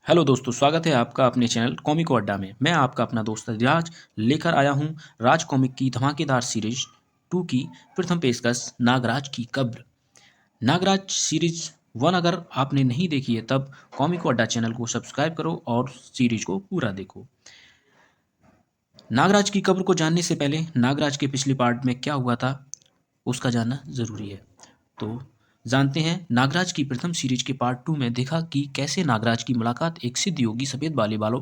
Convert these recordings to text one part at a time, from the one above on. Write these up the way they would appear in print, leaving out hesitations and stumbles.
Hello दोस्तों, स्वागत है आपका अपने चैनल कॉमिको अड्डा में। मैं आपका अपना दोस्त राज लेकर आया हूँ राज कॉमिक की धमाकेदार सीरीज 2 की प्रथम पेशकश नागराज की कब्र। नागराज सीरीज 1 अगर आपने नहीं देखी है तब कॉमिको अड्डा चैनल को सब्सक्राइब करो और सीरीज को पूरा देखो। नागराज की कब्र को जानने से पहले नागराज के पिछले पार्ट में क्या हुआ था उसका जानना ज़रूरी है। तो जानते हैं। नागराज की प्रथम सीरीज के पार्ट 2 में देखा कि कैसे नागराज की मुलाकात एक सिद्ध योगी सफेद बाले वालों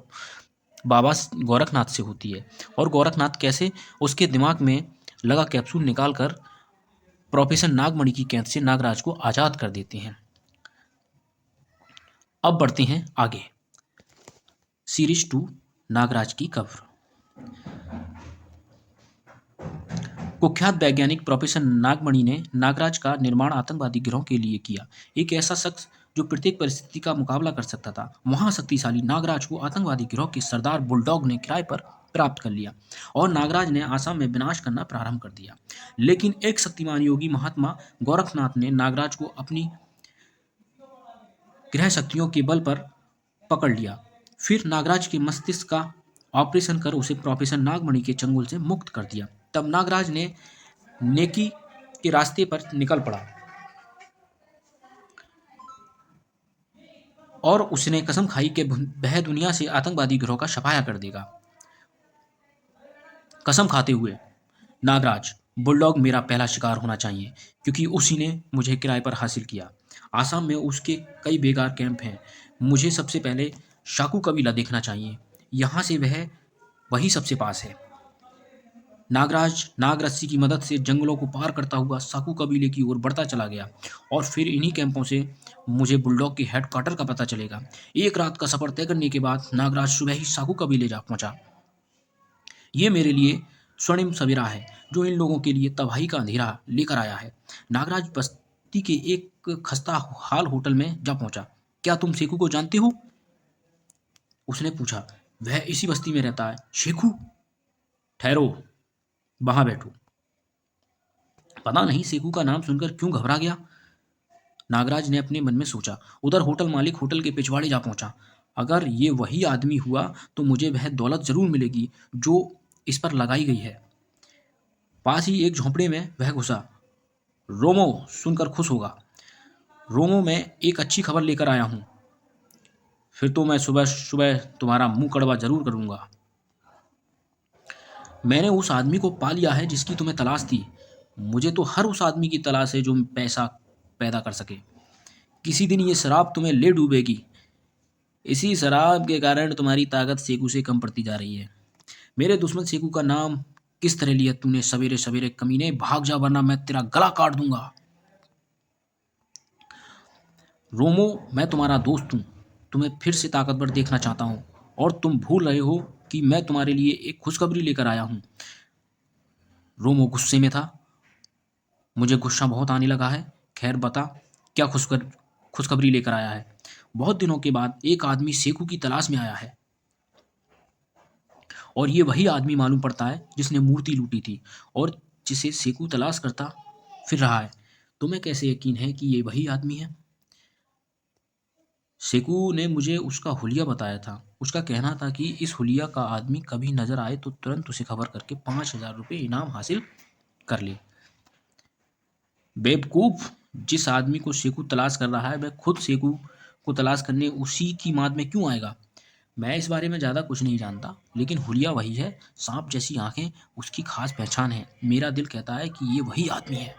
बाबा गोरखनाथ से होती है और गोरखनाथ कैसे उसके दिमाग में लगा कैप्सूल निकालकर प्रोफेसर नागमणि की कैद से नागराज को आज़ाद कर देते हैं। अब बढ़ते हैं आगे। सीरीज 2 नागराज की कब्र। कुख्यात वैज्ञानिक प्रोफेसर नागमणि ने नागराज का निर्माण आतंकवादी गिरोह के लिए किया। एक ऐसा शख्स जो प्रत्येक परिस्थिति का मुकाबला कर सकता था। महाशक्तिशाली नागराज को आतंकवादी गिरोह के सरदार बुलडॉग ने किराए पर प्राप्त कर लिया और नागराज ने आसाम में विनाश करना प्रारंभ कर दिया। लेकिन एक शक्तिमान योगी महात्मा गोरखनाथ ने नागराज को अपनी गृह शक्तियों के बल पर पकड़ लिया। फिर नागराज के मस्तिष्क का ऑपरेशन कर उसे प्रोफेसर नागमणि के चंगुल से मुक्त कर दिया। तब नागराज ने नेकी के रास्ते पर निकल पड़ा और उसने कसम खाई कि वह दुनिया से आतंकवादी गिरोह का सफाया कर देगा। कसम खाते हुए नागराज, बुलडॉग मेरा पहला शिकार होना चाहिए क्योंकि उसी ने मुझे किराए पर हासिल किया। आसाम में उसके कई बेकार कैंप हैं। मुझे सबसे पहले शाकू कबीला देखना चाहिए। यहाँ से वही सबसे पास है। नागराज नाग रस्सी की मदद से जंगलों को पार करता हुआ साकू कबीले की ओर बढ़ता चला गया और फिर इन्हीं कैंपों से मुझे बुलडॉग के हेडक्वार्टर का पता चलेगा। एक रात का सफर तय करने के बाद नागराज सुबह ही साकू कबीले जा पहुंचा। ये मेरे लिए स्वर्णिम सवेरा है जो इन लोगों के लिए तबाही का अंधेरा लेकर आया है। नागराज बस्ती के एक खस्ता हाल होटल में जा पहुंचा। क्या तुम शेखू को जानते हो? उसने पूछा। वह इसी बस्ती में रहता है। शेखू? ठहरो, वहां बैठो। पता नहीं शेखू का नाम सुनकर क्यों घबरा गया। नागराज ने अपने मन में सोचा। उधर होटल मालिक होटल के पिछवाड़े जा पहुंचा। अगर ये वही आदमी हुआ तो मुझे वह दौलत जरूर मिलेगी जो इस पर लगाई गई है। पास ही एक झोंपड़े में वह घुसा। रोमो सुनकर खुश होगा। रोमो, मैं एक अच्छी खबर लेकर आया हूं। फिर तो मैं सुबह सुबह तुम्हारा मुंह कड़वा जरूर करूंगा। मैंने उस आदमी को पा लिया है जिसकी तुम्हें तलाश थी। मुझे तो हर उस आदमी की तलाश है जो पैसा पैदा कर सके। किसी दिन ये शराब तुम्हें ले डूबेगी। इसी शराब के कारण तुम्हारी ताकत सेकू से कम पड़ती जा रही है। मेरे दुश्मन सेकू का नाम किस तरह लिया तूने? सवेरे सवेरे कमीने, भाग जा वरना मैं तेरा गला काट दूंगा। रोमो, मैं तुम्हारा दोस्त हूँ। तुम्हें फिर से ताकतवर देखना चाहता हूँ और तुम भूल रहे हो कि मैं तुम्हारे लिए एक खुशखबरी लेकर आया हूँ। रोमो गुस्से में था। मुझे गुस्सा बहुत आने लगा है। खैर बता, क्या खुशखबरी लेकर आया है? बहुत दिनों के बाद एक आदमी सेकू की तलाश में आया है और ये वही आदमी मालूम पड़ता है जिसने मूर्ति लूटी थी और जिसे सेकू तलाश करता फिर रहा है। तुम्हें कैसे यकीन है कि ये वही आदमी है? सेकू ने मुझे उसका हुलिया बताया था। उसका कहना था कि इस हुलिया का आदमी कभी नजर आए तो तुरंत उसे खबर करके 5,000 रुपये इनाम हासिल कर ले। बेवकूफ, जिस आदमी को सेकू तलाश कर रहा है वह खुद सेकू को तलाश करने उसी की माद में क्यों आएगा? मैं इस बारे में ज़्यादा कुछ नहीं जानता, लेकिन हुलिया वही है। सांप जैसी आंखें उसकी खास पहचान है। मेरा दिल कहता है कि ये वही आदमी है।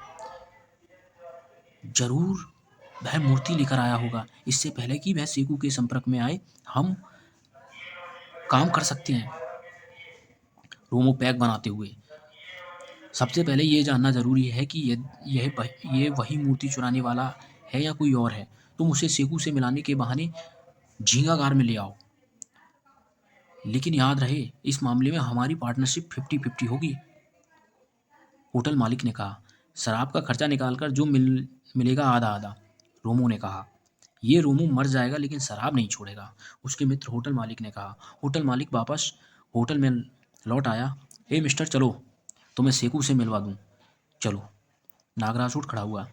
जरूर वह मूर्ति लेकर आया होगा। इससे पहले कि वह सेकू के संपर्क में आए हम काम कर सकते हैं। रोमो पैक बनाते हुए, सबसे पहले ये जानना जरूरी है कि ये वही मूर्ति चुराने वाला है या कोई और है। तुम उसे सेकू से मिलाने के बहाने झींगागार में ले आओ। लेकिन याद रहे, इस मामले में हमारी पार्टनरशिप 50-50 होगी। होटल मालिक ने कहा। शराब का खर्चा निकालकर जो मिलेगा आधा आधा, रोमो ने कहा। ये रोमो मर जाएगा लेकिन शराब नहीं छोड़ेगा, उसके मित्र होटल मालिक ने कहा। होटल मालिक वापस होटल में लौट आया। हे मिस्टर, चलो तुम्हें सेकू से मिलवा दूं। चलो। नागराज उठ खड़ा हुआ।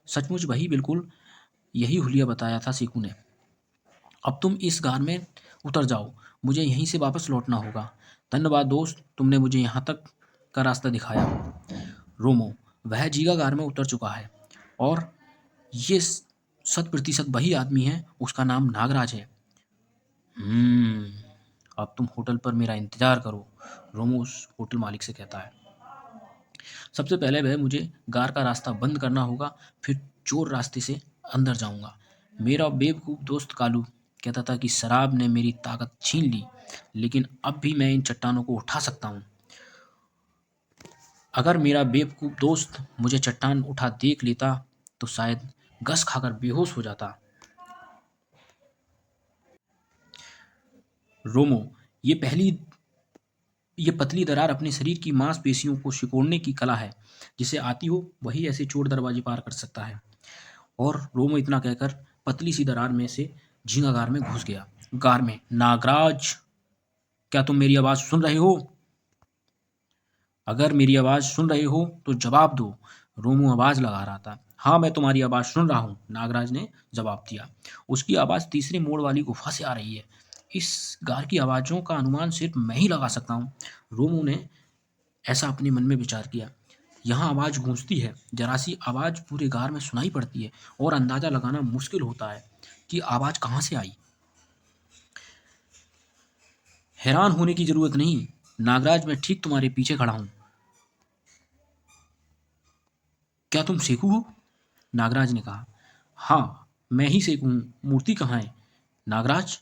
सचमुच वही, बिल्कुल यही हुलिया बताया था सेकू ने। अब तुम इस गार में उतर जाओ, मुझे यहीं से वापस लौटना होगा। धन्यवाद दोस्त, तुमने मुझे यहाँ तक का रास्ता दिखाया। रोमो, वह जीगा गार में उतर चुका है और ये 100% वही आदमी है, उसका नाम नागराज है। हम्म, अब तुम होटल पर मेरा इंतजार करो, रोमो उस होटल मालिक से कहता है। सबसे पहले वह मुझे गार का रास्ता बंद करना होगा, फिर चोर रास्ते से अंदर जाऊंगा। मेरा बेवकूफ़ दोस्त कालू कहता था कि शराब ने मेरी ताकत छीन ली, लेकिन अब भी मैं इन चट्टानों को उठा सकता हूँ। अगर मेरा बेवकूफ़ दोस्त मुझे चट्टान उठा देख लेता तो शायद गस खाकर बेहोश हो जाता। रोमो, ये पहली ये पतली दरार अपने शरीर की मांसपेशियों को सिकोड़ने की कला है। जिसे आती हो वही ऐसे चोर दरवाजे पार कर सकता है। और रोमो इतना कहकर पतली सी दरार में से झींगा गार में घुस गया। गार में, नागराज, क्या तुम मेरी आवाज़ सुन रहे हो? अगर मेरी आवाज़ सुन रहे हो तो जवाब दो। रोमो आवाज़ लगा रहा था। हाँ, मैं तुम्हारी आवाज़ सुन रहा हूँ, नागराज ने जवाब दिया। उसकी आवाज़ तीसरे मोड़ वाली गुफा से आ रही है। इस गार की आवाज़ों का अनुमान सिर्फ मैं ही लगा सकता हूँ। रोमो ने ऐसा अपने मन में विचार किया। यहाँ आवाज़ गूंजती है, जरा सी आवाज़ पूरे गार में सुनाई पड़ती है और अंदाज़ा लगाना मुश्किल होता है कि आवाज़ कहाँ से आई। हैरान होने की जरूरत नहीं, नागराज, मैं ठीक तुम्हारे पीछे खड़ा हूँ। क्या तुम सेकू हो? नागराज ने कहा। हाँ, मैं ही सेकू हूँ। मूर्ति कहाँ है? नागराज,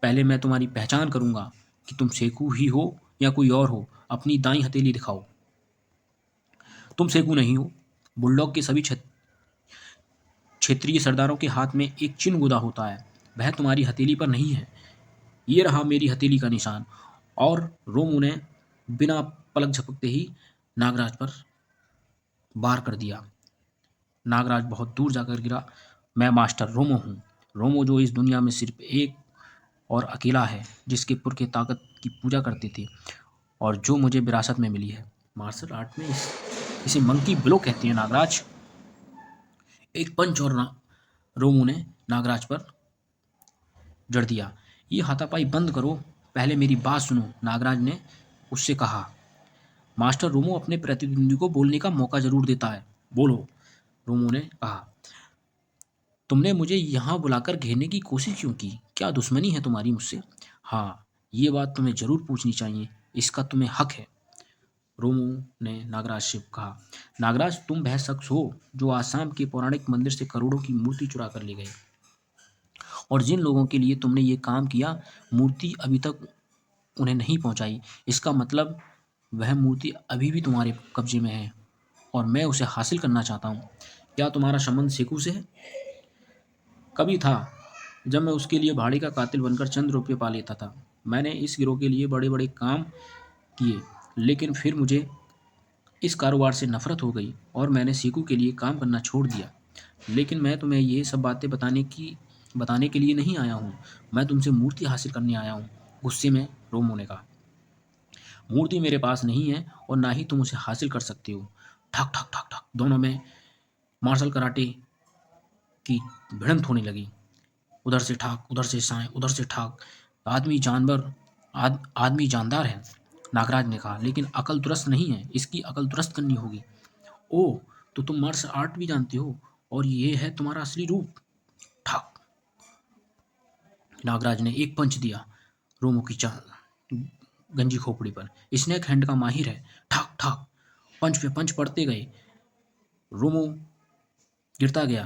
पहले मैं तुम्हारी पहचान करूंगा कि तुम सेकू ही हो या कोई और हो। अपनी दाई हथेली दिखाओ। तुम सेकू नहीं हो। बुलडॉग के सभी क्षेत्रीय सरदारों के हाथ में एक चिन्ह गुदा होता है, वह तुम्हारी हथेली पर नहीं है। ये रहा मेरी हथेली का निशान। और रोमू ने बिना पलक झपकते ही नागराज पर वार कर दिया। नागराज बहुत दूर जाकर गिरा। मैं मास्टर रोमो हूँ। रोमो जो इस दुनिया में सिर्फ एक और अकेला है जिसके पुरखे ताकत की पूजा करते थे और जो मुझे विरासत में मिली है। मार्शल आर्ट में इसे मंकी ब्लो कहते हैं। नागराज, एक पंच और रोमू ने नागराज पर जड़ दिया। ये हाथापाई बंद करो, पहले मेरी बात सुनो, नागराज ने उससे कहा। मास्टर रोमो अपने प्रतिद्वंदी को बोलने का मौका जरूर देता है। बोलो, रोमो ने कहा। तुमने मुझे यहाँ बुलाकर घेरने की कोशिश क्यों की? क्या दुश्मनी है तुम्हारी मुझसे? हाँ, ये बात तुम्हें जरूर पूछनी चाहिए, इसका तुम्हें हक है, रोमू ने नागराज से कहा। नागराज, तुम वह शख्स हो जो आसाम के पौराणिक मंदिर से करोड़ों की मूर्ति चुरा कर ले गए और जिन लोगों के लिए तुमने ये काम किया, मूर्ति अभी तक उन्हें नहीं पहुंचाई। इसका मतलब वह मूर्ति अभी भी तुम्हारे कब्जे में है और मैं उसे हासिल करना चाहता हूँ। क्या तुम्हारा संबंध सेकू से है? कभी था, जब मैं उसके लिए भाड़े का कातिल बनकर चंद रुपये पा लेता था। मैंने इस गिरोह के लिए बड़े बड़े काम किए, लेकिन फिर मुझे इस कारोबार से नफरत हो गई और मैंने सीकू के लिए काम करना छोड़ दिया। लेकिन मैं तुम्हें ये सब बातें बताने के लिए नहीं आया हूँ। मैं तुमसे मूर्ति हासिल करने आया हूँ, गुस्से में रोमो ने कहा। मूर्ति मेरे पास नहीं है और ना ही तुम उसे हासिल कर सकते हो। ठक ठक ठक ठक दोनों में मार्शल कराटे की भिड़ंत होने लगी। उधर से ठाक, उधर से साएं, उधर से ठाक। आदमी जानवर आदमी जानदार है, नागराज ने कहा, लेकिन अकल दुरुस्त नहीं है। इसकी अकल दुरुस्त करनी होगी। ओह, तो तुम मार्शल आर्ट भी जानते हो और ये है तुम्हारा असली रूप? ठाक, नागराज ने एक पंच दिया रोमो की गंजी खोपड़ी पर। स्नेक हैंड का माहिर है। ठाक ठाक पंच पे पंच पड़ते गए। रोमो गिरता गया।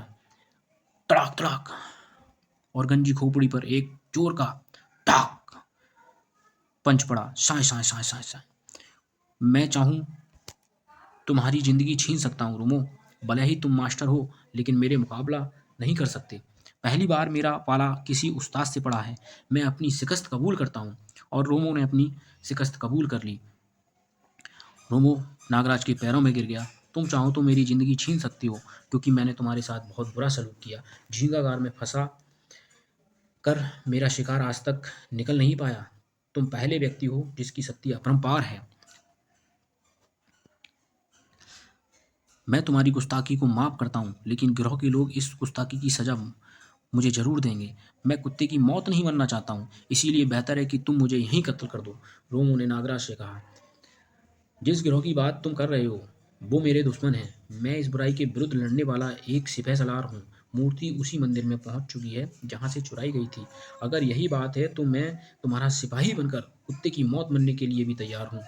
तड़ाक तड़ाक, और गंजी खोपड़ी पर एक जोर का ठाक पंच पड़ा। साए साए साए साए साए। मैं चाहूं तुम्हारी जिंदगी छीन सकता हूँ रोमो। भले ही तुम मास्टर हो, लेकिन मेरे मुकाबला नहीं कर सकते। पहली बार मेरा पाला किसी उस्ताद से पड़ा है। मैं अपनी शिकस्त कबूल करता हूँ। और रोमो ने अपनी शिकस्त कबूल कर ली। रोमो नागराज के पैरों में गिर गया। तुम चाहो तो मेरी जिंदगी छीन सकती हो, क्योंकि मैंने तुम्हारे साथ बहुत बुरा सलूक किया। झींगागार में फंसा कर मेरा शिकार आज तक निकल नहीं पाया। तुम पहले व्यक्ति हो जिसकी शक्ति अपरंपार है। मैं तुम्हारी गुस्ताखी को माफ करता हूँ, लेकिन गिरोह के लोग इस गुस्ताखी की सजा मुझे ज़रूर देंगे। मैं कुत्ते की मौत नहीं मरना चाहता हूँ, इसीलिए बेहतर है कि तुम मुझे यहीं कत्ल कर दो। रोमो ने नागराज से कहा, जिस गिरोह की बात तुम कर रहे हो वो मेरे दुश्मन हैं। मैं इस बुराई के विरुद्ध लड़ने वाला एक सिपह सलार हूँ। मूर्ति उसी मंदिर में पहुंच चुकी है जहाँ से चुराई गई थी। अगर यही बात है तो मैं तुम्हारा सिपाही बनकर कुत्ते की मौत मरने के लिए भी तैयार हूँ।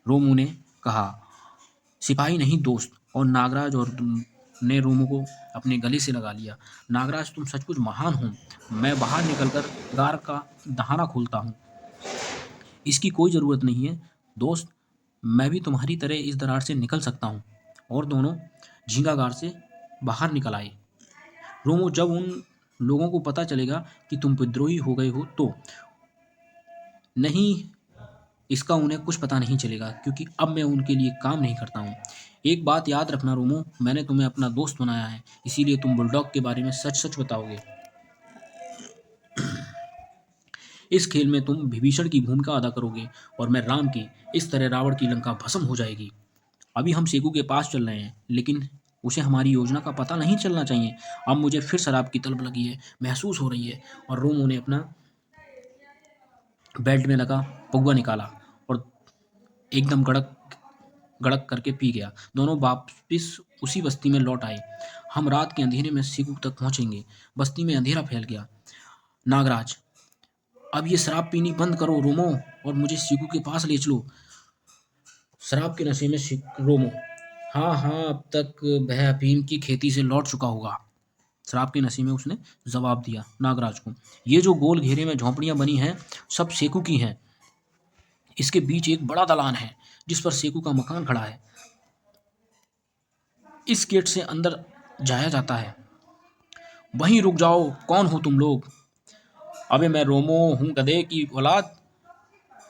रोमो ने कहा, सिपाही नहीं दोस्त। और नागराज और ने रोमो को अपने गले से लगा लिया। नागराज, तुम सचमुच महान हो। मैं बाहर निकलकर गार का दहाना खोलता हूँ। इसकी कोई ज़रूरत नहीं है दोस्त, मैं भी तुम्हारी तरह इस दरार से निकल सकता हूँ। और दोनों झींगागार से बाहर निकल आए। रोमो, जब उन लोगों को पता चलेगा कि तुम विद्रोही हो गए हो तो नहीं, इसका उन्हें कुछ पता नहीं चलेगा, क्योंकि अब मैं उनके लिए काम नहीं करता हूँ। एक बात याद रखना रोमो, मैंने तुम्हें अपना दोस्त बनाया है, इसीलिए तुम बुलडॉग के बारे में सच सच बताओगे। इस खेल में तुम विभीषण की भूमिका अदा करोगे और मैं राम की। इस तरह रावण की लंका भस्म हो जाएगी। अभी हम सेकू के पास चल रहे हैं, लेकिन उसे हमारी योजना का पता नहीं चलना चाहिए। अब मुझे फिर शराब की तलब लगी है, महसूस हो रही है। और रोमो ने अपना बेल्ट में लगा पौवा निकाला और एकदम गड़क गड़क करके पी गया। दोनों वापिस उसी बस्ती में लौट आए। हम रात के अंधेरे में सीकू तक पहुंचेंगे। बस्ती में अंधेरा फैल गया। नागराज, अब ये शराब पीनी बंद करो रोमो, और मुझे सीकू के पास ले चलो। शराब के नशे में रोमो, हाँ हाँ, अब तक वह अफीम की खेती से लौट चुका होगा। शराब के नशे में उसने जवाब दिया नागराज को। ये जो गोल घेरे में झोंपड़ियां बनी हैं सब सेकू की हैं। इसके बीच एक बड़ा दलान है जिस पर सेकू का मकान खड़ा है। इस गेट से अंदर जाया जाता है। वहीं रुक जाओ, कौन हो तुम लोग? अबे मैं रोमो हूँ, गधे की औलाद।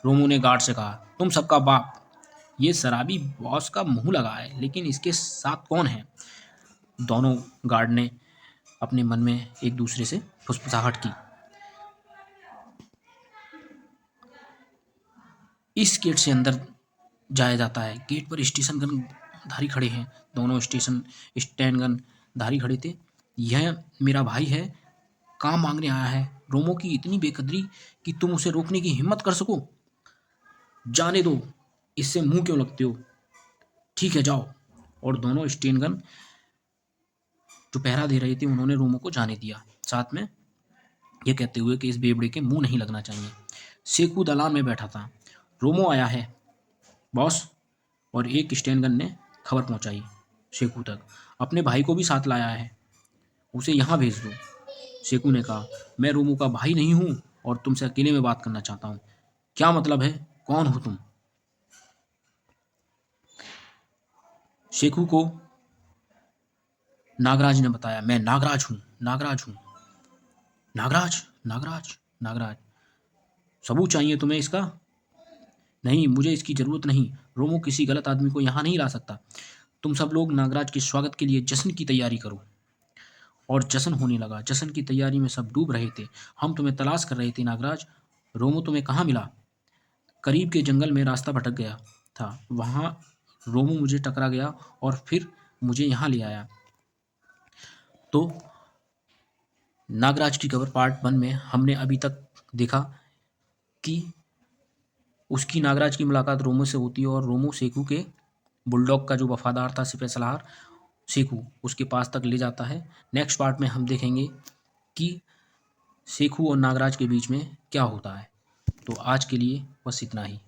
रोमो ने गार्ड से कहा, तुम सबका बाप। ये शराबी बॉस का मुंह लगा है, लेकिन इसके साथ कौन है? दोनों गार्ड ने अपने मन में एक दूसरे से फुसफुसाहट की। इस गेट से अंदर जाया जाता है। गेट पर स्टेशन गन धारी खड़े हैं। दोनों स्टैंड गन धारी खड़े थे। यह मेरा भाई है, काम मांगने आया है। रोमो की इतनी बेकदरी कि तुम उसे रोकने की हिम्मत कर सको? जाने दो, इससे मुंह क्यों लगते हो? ठीक है, जाओ। और दोनों स्टेन गन जो पहरा दे रहे थे उन्होंने रोमो को जाने दिया, साथ में ये कहते हुए कि इस बेवड़े के मुंह नहीं लगना चाहिए। सेकू दलान में बैठा था। रोमो आया है बॉस। और एक स्टेन गन ने खबर पहुंचाई शेकू तक। अपने भाई को भी साथ लाया है, उसे यहाँ भेज दो। शेकू ने कहा, मैं रोमो का भाई नहीं हूँ और तुमसे अकेले में बात करना चाहता हूँ। क्या मतलब है? कौन हो तुम? शेकू को नागराज ने बताया, मैं नागराज हूँ, नागराज हूँ। नागराज, नागराज, नागराज। सबूत चाहिए तुम्हें इसका? नहीं, मुझे इसकी जरूरत नहीं। रोमो किसी गलत आदमी को यहाँ नहीं ला सकता। तुम सब लोग नागराज के स्वागत के लिए जश्न की तैयारी करो। और जश्न होने लगा। जश्न की तैयारी में सब डूब रहे थे। हम तुम्हें तलाश कर रहे थे नागराज। रोमो तुम्हें कहाँ मिला? करीब के जंगल में रास्ता भटक गया था, वहाँ रोमो मुझे टकरा गया और फिर मुझे यहाँ ले आया। तो नागराज की खबर पार्ट 1 में हमने अभी तक देखा कि उसकी नागराज की मुलाकात रोमो से होती है और रोमो सेकू के बुलडॉग का जो वफादार था सिपह सलार सेकू उसके पास तक ले जाता है। नेक्स्ट पार्ट में हम देखेंगे कि सेकू और नागराज के बीच में क्या होता है। तो आज के लिए बस इतना ही।